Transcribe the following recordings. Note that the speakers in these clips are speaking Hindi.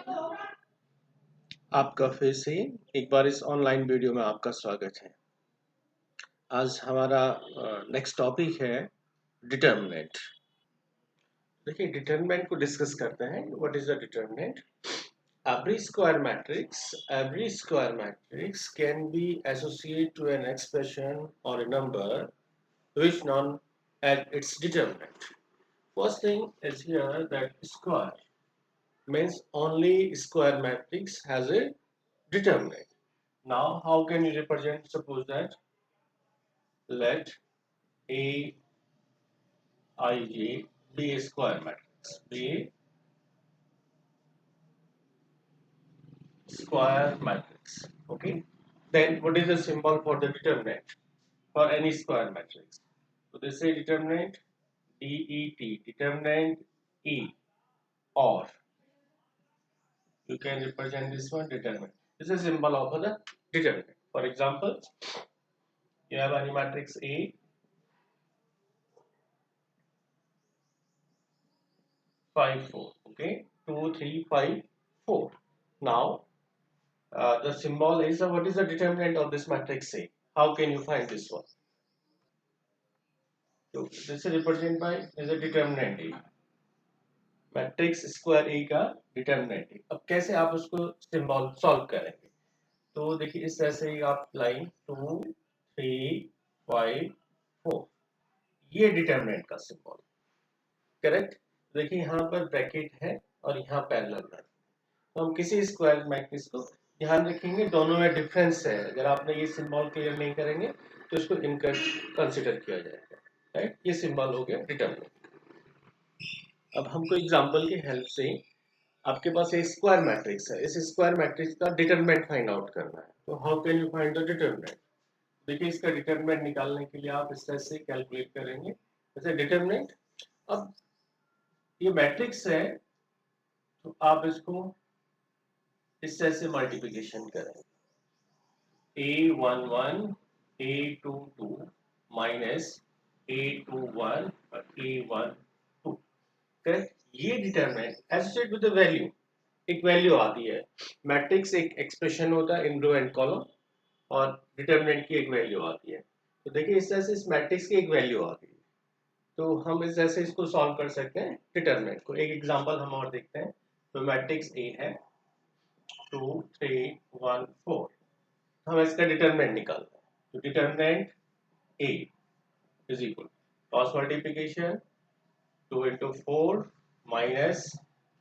आपका फिर से एक बार इस ऑनलाइन वीडियो में आपका स्वागत है। आज हमारा नेक्स्ट टॉपिक है डिटर्मिनेंट। देखिए डिटर्मिनेंट को डिस्कस करते हैं। What is the determinant? Every square matrix can be associated to an expression or a number which known as its determinant. First thing is here that square means only square matrix has a determinant. Now, how can you represent? Suppose that let A ij be a square matrix. Be a square matrix. Okay. Then what is the symbol for the determinant for any square matrix? So they say determinant det, determinant E, or you can represent this one determinant. This is a symbol of the determinant. For example, you have any matrix A, 5, 4. Okay, 2, 3, 5, 4. Now the symbol is what is the determinant of this matrix A? How can you find this one? So this is represented by is a determinant A. Matrix square A का डिटर्मिनेंट है। अब कैसे आप उसको सिंबल सॉल्व करेंगे? तो देखिए इस तरह से आप लाइन 2, 3, 5, 4 ये डिटर्मिनेंट का सिंबल, करेक्ट। देखिए यहाँ पर ब्रैकेट है और यहाँ पैरेलल है। तो हम किसी स्क्वायर मैट्रिक्स को ध्यान रखेंगे, दोनों में डिफरेंस है। अगर आपने ये सिंबल क्लियर नहीं करेंगे तो इसको कंसिडर किया जाएगा, राइट। ये सिंबल हो गया डिटर्मिनेंट। अब हमको एग्जांपल की हेल्प से आपके पास एक स्क्वायर मैट्रिक्स है, इस स्क्वायर मैट्रिक्स का डिटरमिनेंट फाइंड आउट करना है। तो how can you find the determinant? देखिए इसका डिटरमिनेंट निकालने के लिए आप इस तरह से कैलकुलेट करेंगे, जैसे डिटरमिनेंट। अब ये मैट्रिक्स है तो आप इसको इस तरह से मल्टीप्लिकेशन करें, A11 A22 माइनस A21 और A12, करेक्ट। ये determinant associate with the value, एक वैल्यू आती है। मैट्रिक्स एक एक्सप्रेशन होता है इन रो एंड कॉलम, और डिटरमिनेंट की एक वैल्यू आती है। तो देखिए इस तरह से इस मैट्रिक्स की एक वैल्यू आती है, तो हम इस तरह से इसको सॉल्व कर सकते हैं डिटरमिनेंट को। एक एग्जांपल हम और देखते हैं। तो मैट्रिक्स ए है 2, 3, 1, 4, हम इसका डिटरमिनेंट निकालते हैं। तो determinant A is equal cross multiplication 2 into 4 minus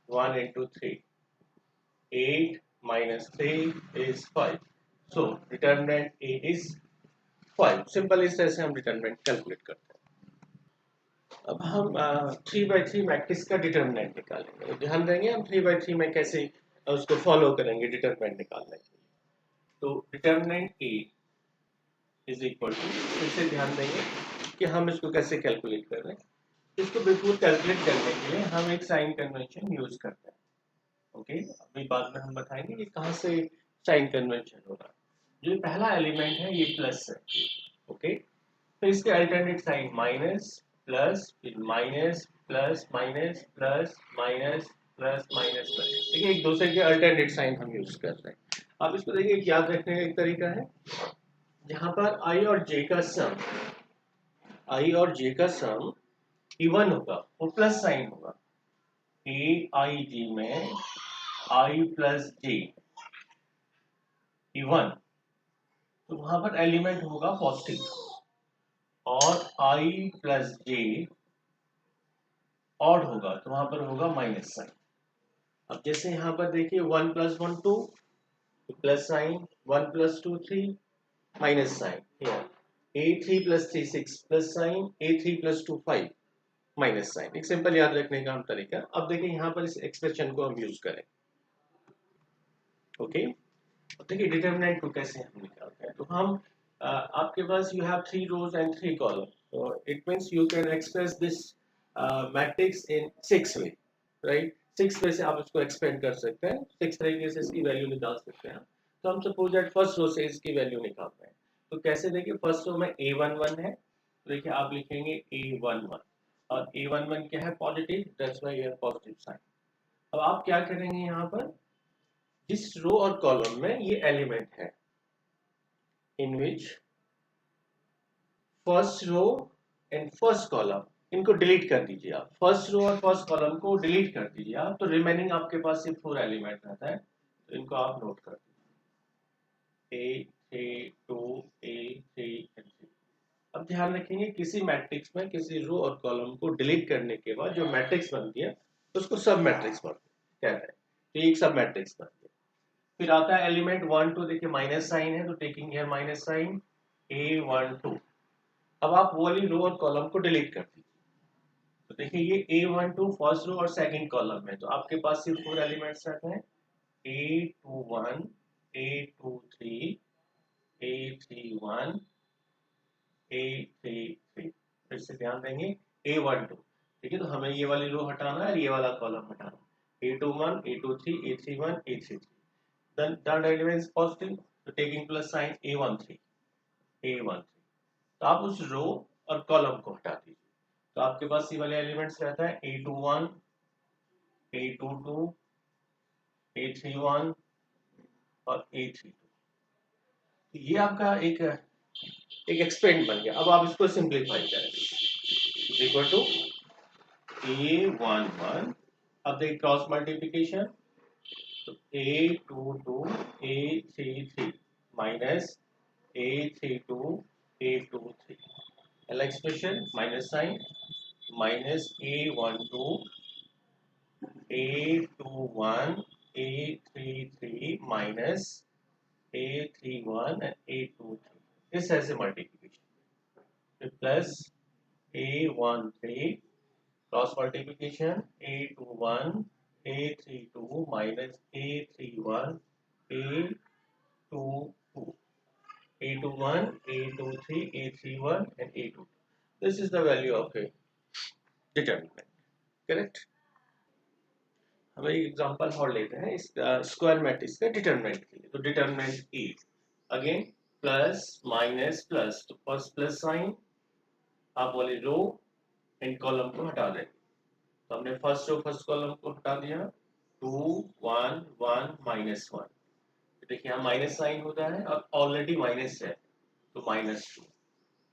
1 into 3, 8 minus 3 is 5. So determinant A is 5. Simple इस तरह से हम डिटरमिनेंट कैलकुलेट करते हैं। अब हम 3/3 मैट्रिक्स का डिटरमिनेंट निकालेंगे। तो ध्यान देंगे हम 3/3 में कैसे उसको फॉलो करेंगे डिटरमिनेंट निकालने के लिए। तो determinant A is equal to, फिर से ध्यान देंगे कि हम इसको कैसे कैलकुलेट कर रहे हैं। इसको बिल्कुल कैलकुलेट करने के लिए हम एक साइन कन्वेंशन यूज करते हैं। ओके, अभी बाद में हम बताएंगे कि कहाँ से साइन कन्वेंशन हो रहा है। जो पहला एलिमेंट है ये प्लस है, ओके। तो इसके अल्टरनेट साइन माइनस प्लस, फिर minus plus minus plus minus plus minus plus. देखिए एक दूसरे के अल्टरनेट साइन हम यूज कर रहे हैं। आप इसको देखिए याद रखने का एक तरीका है, यहाँ पर आई और जे का सम, आई और जे का सम इवन होगा, वो प्लस साइन होगा। ए आई जी में आई प्लस जे इवन, तो वहां पर एलिमेंट होगा पॉजिटिव, और आई प्लस जे ऑड होगा तो वहां पर होगा माइनस साइन। अब जैसे यहाँ पर देखिए 1 + 1 2 plus sign, 1 + 2 3 minus sign, A3 + 3 6 plus sign, A3 + 2 5 minus sign. एक सिंपल याद रखने का हम तरीका। अब देखिए यहाँ पर इस एक्सप्रेशन को हम यूज करें, ओके। देखिए डिटरमिनेंट को कैसे हम निकालते हैं। तो हम आपके पास you have 3 rows and 3 columns, so it means you can express this matrix in 6 way, right? 6 वे से आप इसको एक्सपेंड कर सकते हैं, 6 तरीके से इसकी वैल्यू निकाल सकते हैं। तो हम सपोज दैट फर्स्ट रो से इसकी वैल्यू निकालते हैं। तो कैसे, देखिए फर्स्ट रो में A11 है, तो देखिए आप लिखेंगे A11, और A11 क्या है? Positive, that's why you have positive sign. अब आप क्या करेंगे यहाँ पर, जिस रो और कॉलम में ये एलिमेंट है, in which first row and first column, इनको डिलीट कर दीजिए आप। फर्स्ट रो और फर्स्ट कॉलम को डिलीट कर दीजिए आप, तो रिमेनिंग आपके पास सिर्फ 4 एलिमेंट रहता है। तो इनको आप नोट कर दीजिए, A3 2 A3 and 3। अब ध्यान रखेंगे, किसी मैट्रिक्स में किसी रो और कॉलम को डिलीट करने के बाद जो मैट्रिक्स बनती है उसको सब मैट्रिक्स कहते हैं। तो एक सब मैट्रिक्स बनती है। फिर आता है एलिमेंट 1 2, देखिए माइनस साइन है तो taking here minus sign, A12। अब आप वो वाली रो और कॉलम को डिलीट कर दीजिए। तो देखिए ये A12 फर्स्ट रो और सेकंड कॉलम है, तो आपके पास सिर्फ 4 एलिमेंट्स रहते हैं, A21 A23 A31 A33। फिर से ध्यान देंगे, A12, ठीक है, तो हमें ये वाली रो हटाना है और ये वाला कॉलम हटाना है। A21 A23 A31 A33, then third element is positive, so taking plus sign A13। तो आप उस रो और कॉलम को हटा दीजिए, तो आपके पास ये वाले एलिमेंट्स रहता है A21 A22 A31 और A32। तो ये आपका एक एक्सपेंड बन गया। अब आप इसको सिंप्लीफाई करेंगे, इक्वल टू A11, अब देखिए क्रॉस मल्टीप्लिकेशन, तो A22 A33 minus A32 A23, पहला expression minus sign, minus A12 A21 A33 minus A31 and A23, इस ऐसे multiplication, plus A13 cross multiplication A21 A32 minus A31 A22 A21 A23 A31 and A22। This is the value of a determinant, correct। हम एक एग्जांपल और लेते हैं इस स्क्वायर मैट्रिक्स का डिटरमिनेंट के लिए। तो determinant A, again plus minus plus, तो फर्स्ट प्लस साइन, आप वाली रो एंड कॉलम को हटा दें। तो हमने फर्स्ट रो फर्स्ट कॉलम को हटा दिया, 2 1 1 -1। देखिए यहाँ माइनस साइन होता है और ऑलरेडी माइनस है, तो -2।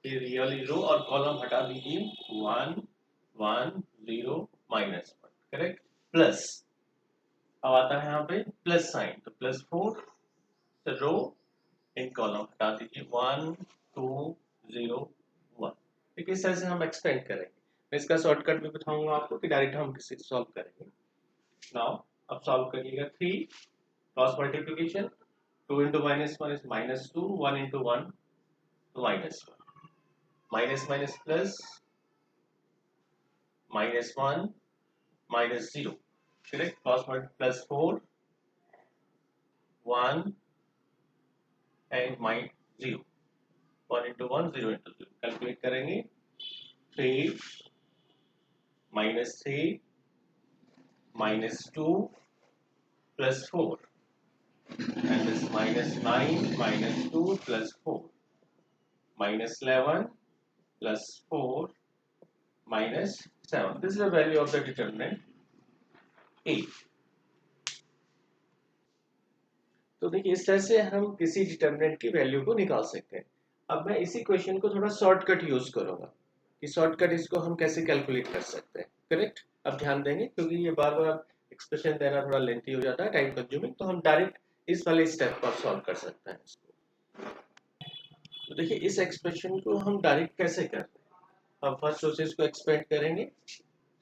फिर ये वाली रो और कॉलम हटा दीजिए, 1 1 0 -1, करेक्ट। प्लस अब आता है यहाँ पे प्लस साइन, तो +4, तो रो एंड कॉलम हटा दीजिए, 1 2 0 1। ठीक है, इस तरह से हम एक्सपेंड करेंगे। मैं इसका शॉर्टकट भी बताऊंगा आपको कि डायरेक्ट हम किसी सॉल्व करेंगे। नाउ अब सॉल्व करिएगा, 3 cross multiplication, 2 into -1 is -2, 1 into 1 तो -1, minus minus plus, -1 -0, correct. Cross multiply +4 1 and -0, 1 into 1 0 into 0, calculate करेंगे, 3 -3 -2 +4 and this -9 -2 +4 -11 +4 -7। This is the value of the determinant A। तो देखिए इस तरह से हम किसी डिटरमिनेंट की वैल्यू को निकाल सकते हैं। अब मैं इसी क्वेश्चन को थोड़ा शॉर्टकट यूज करूंगा कि शॉर्टकट इसको हम कैसे कैलकुलेट कर सकते हैं, करेक्ट। अब ध्यान देंगे क्योंकि ये बार बार एक्सप्रेशन देना थोड़ा लेंथी हो जाता है, टाइम कंज्यूमिंग, तो हम डायरेक्ट इस वाले स्टेप पर सॉल्व कर सकते हैं इसको। तो देखिए इस एक्सप्रेशन को हम डायरेक्ट कैसे करते हैं। हम फर्स्ट प्रोसेस को एक्सपेंड करेंगे,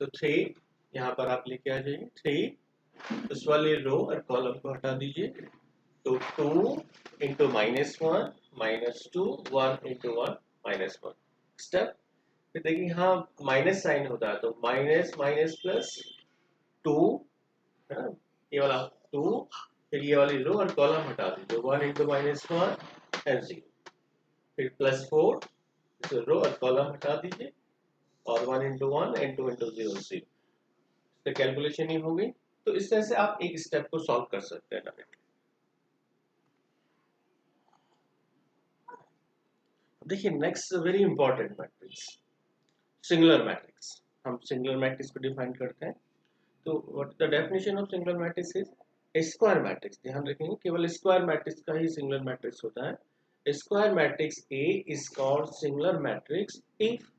तो 3 यहाँ पर आप लेके आ जाइए, 3 इस वाले रो और कॉलम को हटा दीजिए, तो 2 into -1 -2 1 into 1 -1 स्टेप। फिर देखिए यहाँ माइनस साइन होता है, तो माइनस माइनस प्लस 2, ये वाला 2, फिर ये वाली रो और कॉलम हटा दीजिए, 1 into -1 and 0, फिर +4, इस रो और कॉलम हटा दीजिए और 1 into 1 and 2 into 0 0, तो कैलकुलेशन ही हो गई। तो इस तरह से आप एक स्टेप को सॉल्व कर सकते हैं डायरेक्ट। देखिए next very important matrix, singular matrix. हम सिंगुलर मैट्रिक्स को डिफाइन करते हैं। तो what the definition of singular matrix is square matrix, ध्यान रखेंगे केवल स्क्वायर मैट्रिक्स का ही सिंगुलर मैट्रिक्स होता है। Square matrix A is called singular matrix if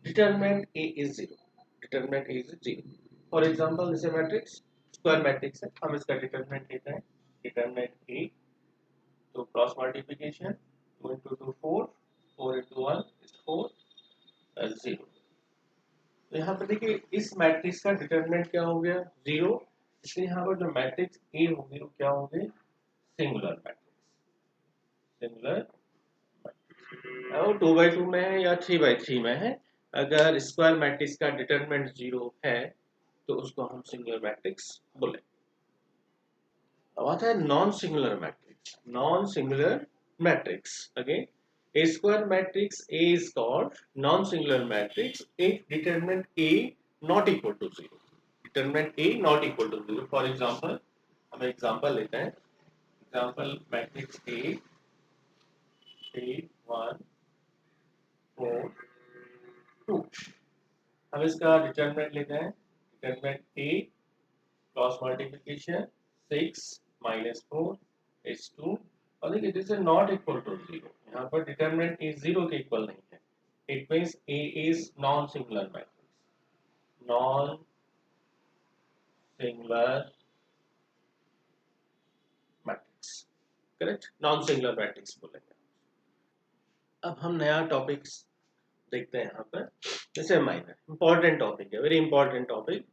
determinant A is zero, determinant A is zero. For example जैसे मैट्रिक्स स्क्वायर मैट्रिक्स है, हम इसका डिटरमिनेंट लेते हैं, डिटरमिनेंट ए, तो cross multiplication 2 into 2 4, 4 into 1 is 4, 0। तो यहाँ पर देखिए इस मैट्रिक्स का डिटरमिनेंट क्या हो गया, जीरो, इसलिए यहाँ पर जो मैट्रिक्स ए होगी वो क्या होगी, सिंगुलर मैट्रिक्स, सिंगुलर मैट्रिक्स। और 2/2 में है या 3/3 में है, अगर स्क्वायर मैट्रिक्स का डिटरमिनेंट जीरो है तो उसको हम सिंगुलर मैट्रिक्स बोले। अब आता है non singular matrix, non singular matrix again A square matrix A is called non-singular matrix if determinant A not equal to zero. Determinant A not equal to zero. For example, हम एग्जांपल लेते हैं, एग्जांपल मैट्रिक्स A 3 1 4 2, हम इसका डिटरमिनेंट लेते हैं, determinant A cross multiplication 6 -4 is 2, और देखिए this is not equal to zero, यहाँ पर डिटरमिनेंट ए जीरो के इक्वल नहीं है, it means A is non singular matrix, non singular matrix, correct, non singular matrix बोलेंगे। अब हम नया टॉपिक देखते हैं यहाँ पर, जैसे माइनर, इंपॉर्टेंट टॉपिक है, वेरी इंपॉर्टेंट टॉपिक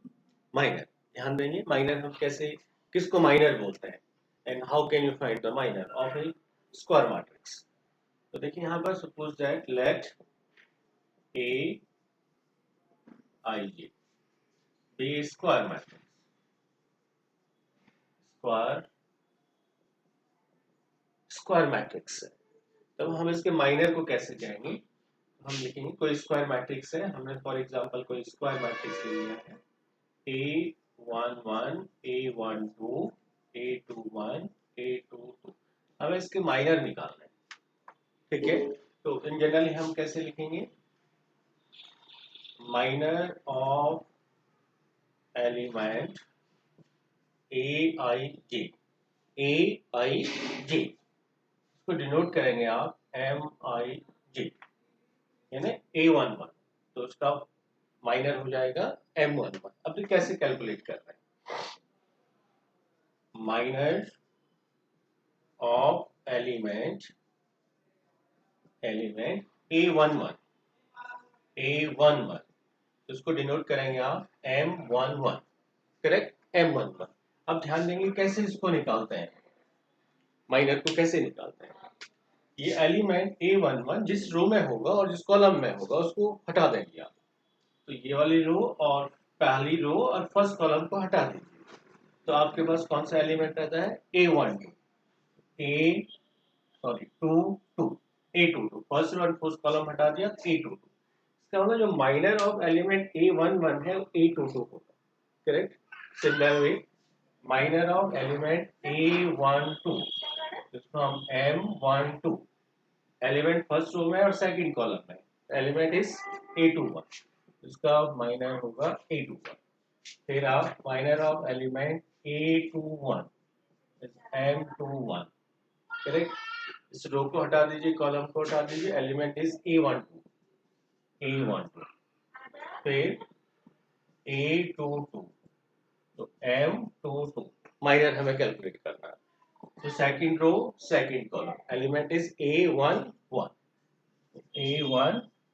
माइनर। ध्यान देंगे माइनर हम कैसे, किसको माइनर बोलते हैं, and how can you find the minor of a square matrix. तो देखिए यहाँ पर suppose that let A I J be square matrix, square square matrix है, तब हम इसके माइनर को कैसे कहेंगे, हम लिखेंगे कोई स्क्वायर मैट्रिक्स है, हमने फॉर एग्जांपल कोई स्क्वायर मैट्रिक्स ले लिया है A11 A12 A21 A22, हमें इसके माइनर निकालना है, ठीक है। तो इन जनरली हम कैसे लिखेंगे, minor of element A I J, A I जे इसको डिनोट करेंगे आप एम आई जे, यानी A11, तो उसका माइनर हो जाएगा M11। अब तो कैसे कैलकुलेट कर रहे हैं, minor of element A11 A11, तो इसको डिनोट करेंगे आप M11, करेक्ट, M11। अब ध्यान देंगे कैसे इसको निकालते हैं, माइनर को कैसे निकालते हैं, ये एलिमेंट A11 जिस रो में होगा और जिस कॉलम में होगा उसको हटा देंगे आप, तो ये वाली रो और पहली रो और फर्स्ट कॉलम को हटा दीजिए, तो आपके पास कौन सा एलिमेंट रहता है, A12 A22 फर्स्ट रो और फर्स्ट कॉलम हटा दिया, A22, इसका मतलब जो माइनर ऑफ एलिमेंट A11 है वो A22 होगा, correct. Similarly minor of element A12, जिसको हम M12, एलिमेंट फर्स्ट रो में और सेकंड कॉलम में, एलिमेंट इज A21, इसका माइनर होगा A21। फिर आप minor of element A21 M21, correct, इस रो को हटा दीजिए, कॉलम को हटा दीजिए, एलिमेंट इज A12, फिर A22, तो M22 माइनर हमें कैलकुलेट करना है, तो second row second column, element is A11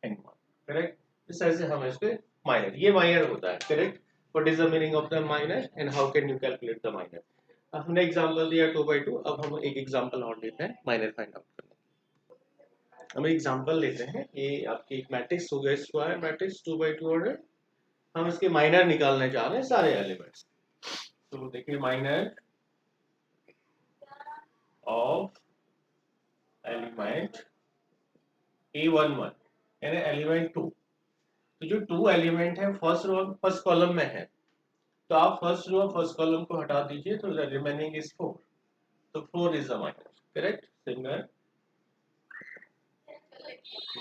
and 1, correct. इस तरह से हम इसके माइनर, ये माइनर होता है, correct. What is the meaning of the minor and how can you calculate the minor. अब हमने एग्जांपल दिया 2/2, अब हम एक एग्जांपल और लेते हैं माइनर फाइंड आउट करने। हम एग्जांपल लेते हैं, ये आपकी एक मैट्रिक्स हो गया स्क्वायर मैट्रिक्स 2/2 ऑर्डर, हम इसके माइनर निकालने चाह रहे हैं सारे एलिमेंट्स। तो देखिए माइनर ऑफ एलिमेंट A11 यानी एलिमेंट 2, तो जो 2 एलिमेंट है फर्स्ट रो फर्स्ट कॉलम में है, तो आप फर्स्ट रो फर्स्ट कॉलम को हटा दीजिए, तो द रिमेनिंग इज 4, तो 4 is the minor, correct. Single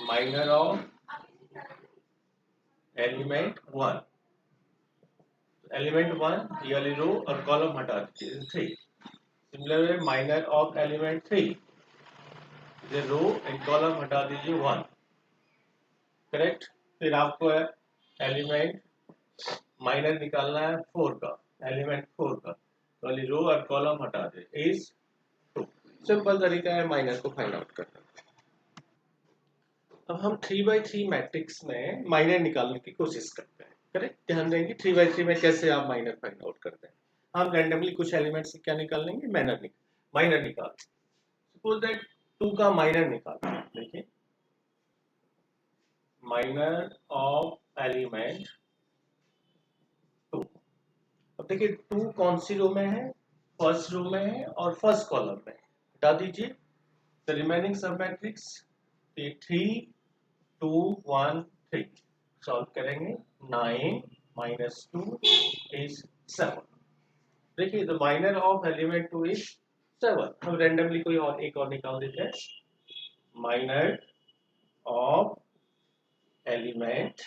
minor of element 1, element 1 ये वाली रो और कॉलम हटा दीजिए 3। सिमिलरली माइनर ऑफ एलिमेंट 3 ये रो एंड कॉलम हटा दीजिए 1। करेक्ट। फिर आपको एलिमेंट माइनर निकालना है 4 का, एलिमेंट 4 का, तो वाली रो और कॉलम हटा दे इज 2। सिंपल तरीका है माइनर को फाइंड आउट करना। अब हम 3x3 मैट्रिक्स में माइनर निकालने की कोशिश करते हैं। करेक्ट। ध्यान देंगे 3x3 में कैसे आप माइनर फाइंड आउट करते हैं। हम रैंडमली कुछ एलिमेंट्स से क्या निकाल लेंगे, माइनर निकाल। सपोज दैट 2 का माइनर निकाल। देखिए माइनर ऑफ एलिमेंट 2। अब देखिए 2 कौन सी रो में है, फर्स्ट रो में है और फर्स्ट कॉलम में। हटा दीजिए द रिमेनिंग सब मैट्रिक्स 3 2 1 3 सॉल्व करेंगे 9 -2 is 7। देखिए the minor of element 2 is 7। हम रैंडमली कोई और एक और निकाल देते हैं। माइनर ऑफ एलिमेंट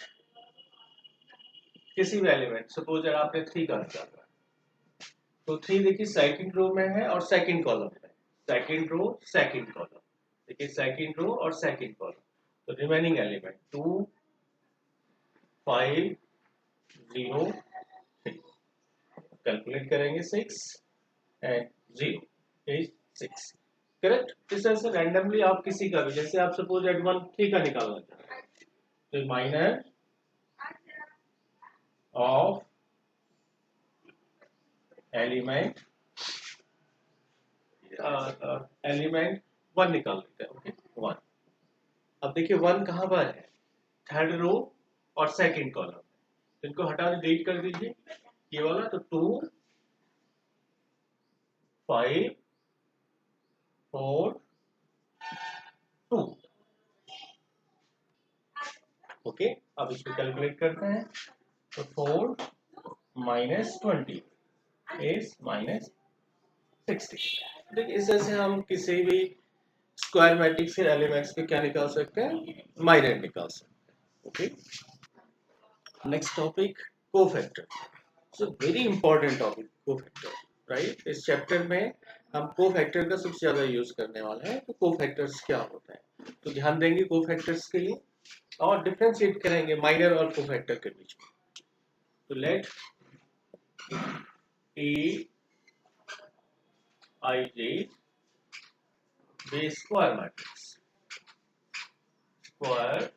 किसी भी एलिमेंट, सपोज अगर आपने 3 का निकाला तो 3 देखिए सेकंड रो में है और सेकंड कॉलम में। सेकंड रो सेकंड कॉलम, देखिए सेकंड रो और सेकंड कॉलम। तो रिमेनिंग एलिमेंट 2 5 0 3 कैलकुलेट करेंगे 6 एंड 0 is 6। करेक्ट। इस तरह से रैंडमली आप किसी का भी, जैसे आप सपोज एट 1 3 का निकालना चाहते हैं तो माइनर ऑफ एलिमेंट 1 निकाल लेते हैं। ओके 1। अब देखिए 1 कहाँ पर है, थर्ड रो और सेकंड कॉलम। इनको हटा डिलीट कर दीजिए ये वाला। तो 2 5 4 2। ओके अब इसको कैलकुलेट करते हैं तो 4 -20 is -60। देखिए इस तरह से हम किसी भी स्क्वायर मैट्रिक्स के एलिमेंट्स के क्या निकाल सकते हैं, माइनर निकाल सकते हैं। Okay next topic cofactor. So very important topic cofactor, right. इस चैप्टर में हम कोफैक्टर का सबसे ज्यादा यूज करने वाले हैं। तो कोफैक्टर्स क्या होता है तो ध्यान देंगे कोफैक्टर्स के लिए और डिफरेंशिएट करेंगे माइनर और कोफैक्टर के बीच में। तो let A I J be square matrix, square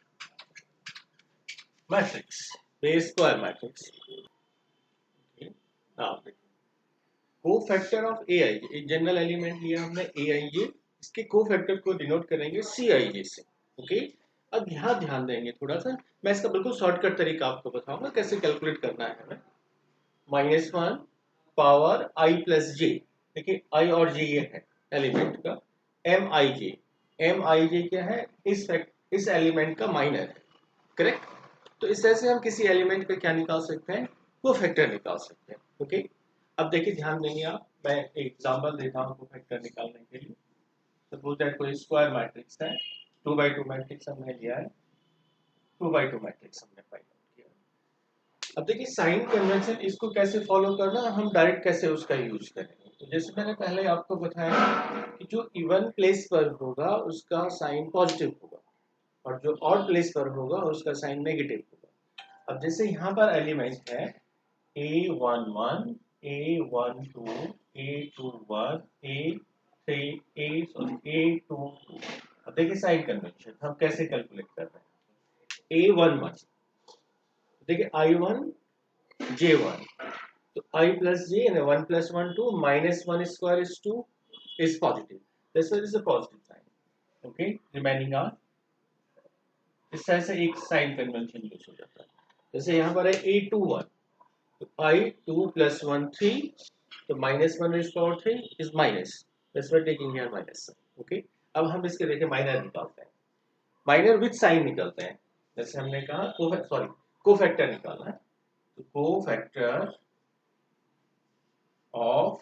matrix, base square matrix. Cofactor of A I J, एक जनरल एलिमेंट लिया हमने ए आई जे, इसके कोफैक्टर को डिनोट करेंगे सी आई जे से। ओके अब यहाँ ध्यान देंगे थोड़ा सा, मैं इसका बिल्कुल शॉर्टकट तरीका आपको बताऊंगा कैसे कैलकुलेट करना है हमें। -1 पावर आई प्लस जे, देखिए आई और जे ये है एलिमेंट का, एम आई जे क्या है, इस एलिमेंट का माइनर है। करेक्ट। तो इस तरह से हम किसी एलिमेंट पे क्या निकाल सकते हैं, कोफैक्टर निकाल सकते हैं। ओके अब देखिए ध्यान देंगे आप, मैं एक एग्जांपल देता हूँ कोफैक्टर निकालने के लिए। सपोज दैट कोई स्क्वायर मैट्रिक्स है, 2x2 मैट्रिक्स हमने लिया है, 2x2 मैट्रिक्स हमने फाइंड आउट किया। अब देखिए साइन कन्वेंशन इसको कैसे फॉलो करना, हम डायरेक्ट कैसे उसका यूज करेंगे। तो जैसे मैंने पहले आपको बताया कि जो इवन प्लेस पर होगा उसका साइन पॉजिटिव होगा और जो ऑड प्लेस पर होगा उसका साइन नेगेटिव होगा। अब जैसे यहाँ पर एलिमेंट है A11 A12 A21 A3 A22। अब देखिए साइन कन्वेंशन हम कैसे कैलकुलेट कर रहे हैं। A11 देखिए I1 J1, तो I plus J and 1 plus 1 2 -1 square is 2 is positive. This is a positive sign. Okay, remaining are इस तरह से एक साइन कन्वेंशन यूज हो जाता है। जैसे यहाँ पर है A21, तो I2 plus 1 3, तो -1 is power 3 is minus. That's why taking here minus. Okay, अब हम इसके देखिए माइनर निकालते हैं, माइनर विद साइन निकालते हैं। जैसे हमने कहा कोफैक्टर निकालना है, तो कोफैक्टर ऑफ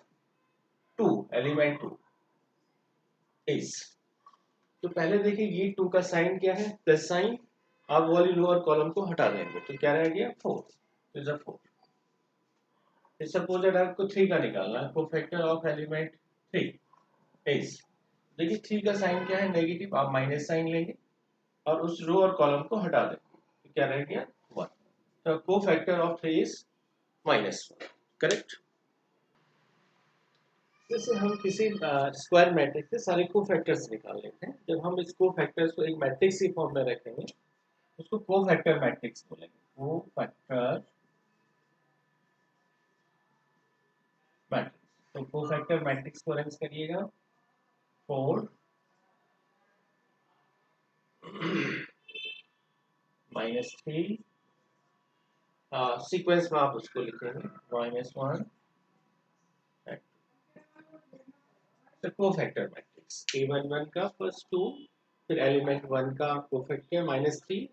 2 एलिमेंट 2 इज, तो पहले देखिए ये 2 का साइन क्या है, प्लस साइन। आप वाली लोअर कॉलम को हटा देंगे तो क्या रह गया 4 इज अ 4। सपोज दैट आपको 3 का निकालना है, कोफैक्टर ऑफ एलिमेंट 3 इज, देखिए 3 का साइन क्या है, नेगेटिव, आप माइनस साइन लेंगे और उस रो और कॉलम को हटा देंगे, तो क्या रह गया 1। तो कोफैक्टर ऑफ 3 इज -1, करेक्ट। जैसे हम किसी स्क्वायर मैट्रिक्स के सारे कोफैक्टर्स निकाल लेते हैं, जब हम इस कोफैक्टर्स को एक मैट्रिक्स की फॉर्म में रखेंगे उसको कोफैक्टर मैट्रिक्स बोलेंगे, कोफैक्टर मैट्रिक्स। तो कोफैक्टर मैट्रिक्स को अरेंज करिएगा, 4 -3, सीक्वेंस में आप उसको लिखेंगे -1, तो कोफैक्टर मैट्रिक्स A11 का फर्स्ट 2, फिर एलिमेंट 1 का कोफैक्टर -3,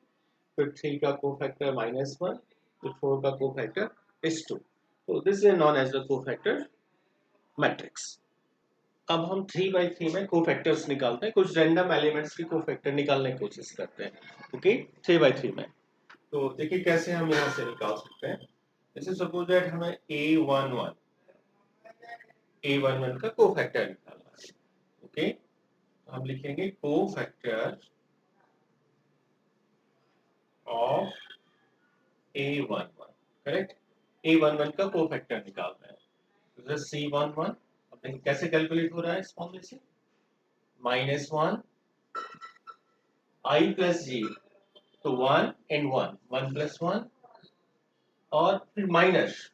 फिर 3 का कोफैक्टर -1, फिर 4 का कोफैक्टर is 2। तो this is known as the cofactor matrix. अब हम 3/3 में कोफैक्टर्स निकालते हैं, कुछ रैंडम एलिमेंट्स की कोफैक्टर निकालने की कोशिश करते हैं, ओके 3/3 में। तो देखिए कैसे हम यहाँ से निकाल सकते हैं। जैसे सपोज दैट हमें A11 का कोफैक्टर निकालना है, ओके, तो हम लिखेंगे cofactor of A11, correct. A11 का कोफैक्टर निकालना है, तो C11, अब देखिए कैसे कैलकुलेट हो रहा है इस फॉर्मूले से, -1 I प्लस G, तो 1 and 1, 1 + 1, और फिर माइनस,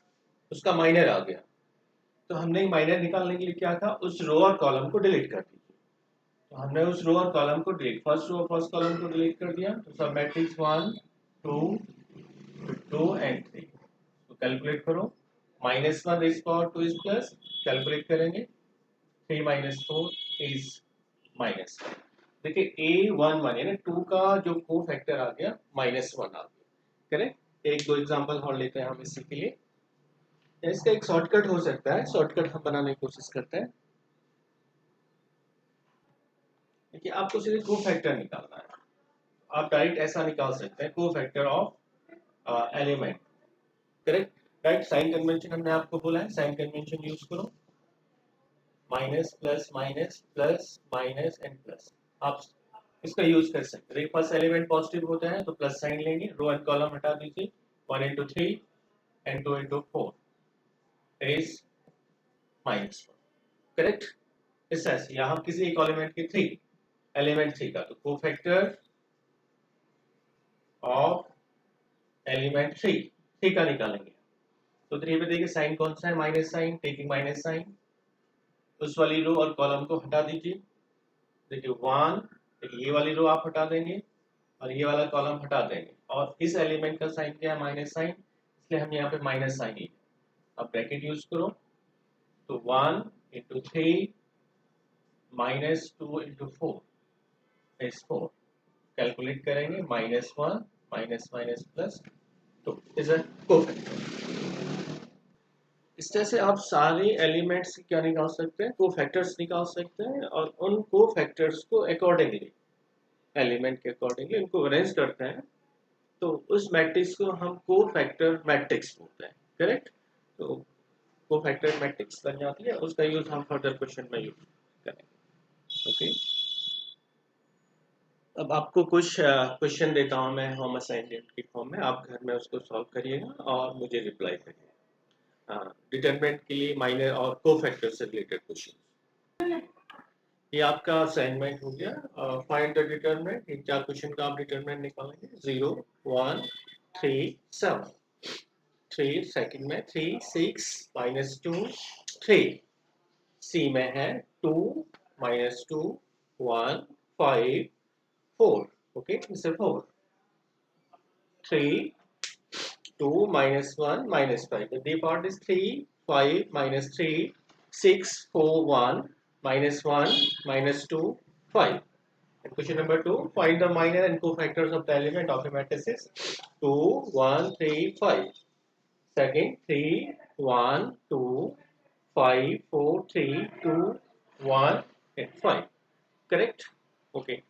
उसका माइनर आ गया, तो हमने माइनर निकालने के लिए क्या था, उस रो और कॉलम को डिलीट कर दीजिए। तो हमने उस रो और कॉलम को डिलीट, फर्स्ट रो और फर्स्ट कॉलम को डिलीट कर दिया, तो सब मैट्रिक्स 1 2 and 3। तो कैलकुलेट करो, -1 raised power 2 is plus, calculate करेंगे 3 - 4 is -1। देखिए A11 यानी 2 का जो कोफैक्टर आ गया -1 आ गया, करेक्ट। एक दो एग्जांपल और लेते हैं हम इसी के लिए। इसका एक शॉर्टकट हो सकता है, शॉर्टकट हम बनाने की कोशिश करते हैं। देखिए आपको सिर्फ कोफैक्टर निकालना है, आप डायरेक्ट ऐसा निकाल सकते हैं, cofactor of element, correct. Right, sign convention हमने आपको बोला है, साइन कन्वेंशन यूज करो, minus plus minus plus minus and plus, आप इसका यूज कर सकते हैं। फर्स्ट एलिमेंट पॉजिटिव होता है तो प्लस साइन लेंगे, रो एंड कॉलम हटा दीजिए, 1 × 3 and 2 × 4 is -1, करेक्ट। इस तरह से यहाँ किसी एक एलिमेंट के 3, एलिमेंट 3 का, तो कोफैक्टर ऑफ एलिमेंट 3 का निकालेंगे। तो 3 पे देखिए साइन कौन सा है, minus sign, taking minus sign, उस वाली रो और कॉलम को हटा दीजिए। देखिए 1, ये वाली रो आप हटा देंगे और ये वाला कॉलम हटा देंगे, और इस एलिमेंट का साइन क्या है, माइनस साइन, इसलिए हम यहाँ पे माइनस साइन ही, अब ब्रैकेट यूज करो, तो 1 × 3 -2 × 4 is 4, कैलकुलेट करेंगे, -1 minus minus plus 2 is a cofactor. इस तरह से आप सारे एलिमेंट्स क्या निकाल सकते हैं, कोफैक्टर्स निकाल सकते हैं, और उन कोफैक्टर्स को अकॉर्डिंगली, एलिमेंट के अकॉर्डिंगली उनको अरेंज करते हैं, तो उस मैट्रिक्स को हम कोफैक्टर मैट्रिक्स बोलते हैं, करेक्ट। तो कोफैक्टर मैट्रिक्स बन जाती है, उसका यूज हम फर्दर क्वेश्चन में यूज करेंगे, ओके। अब आपको कुछ क्वेश्चन देता हूं मैं होम असाइनमेंट की फॉर्म में, आप घर में उसको सॉल्व करिएगा और मुझे रिप्लाई करिएगा। डिटरमिनेंट के लिए माइनर और कोफैक्टर से रिलेटेड क्वेश्चन, ये आपका असाइनमेंट हो गया। Find the determinant, in 4 question का आप डिटरमिनेंट निकालेंगे, 0 1 3 7, 3 सेकंड में 3 6 -2 3, सी में है 2 -2 1 5 4, okay, it's a 4, 3 2 -1 -5, the D part is 3 5 -3 6 4 1 -1 -2 5. And question number 2, find the minor and cofactors of the element of a matrices 2 1 3 5. Second, 3 1 2 5 4 3 2 1 and 5, correct, okay.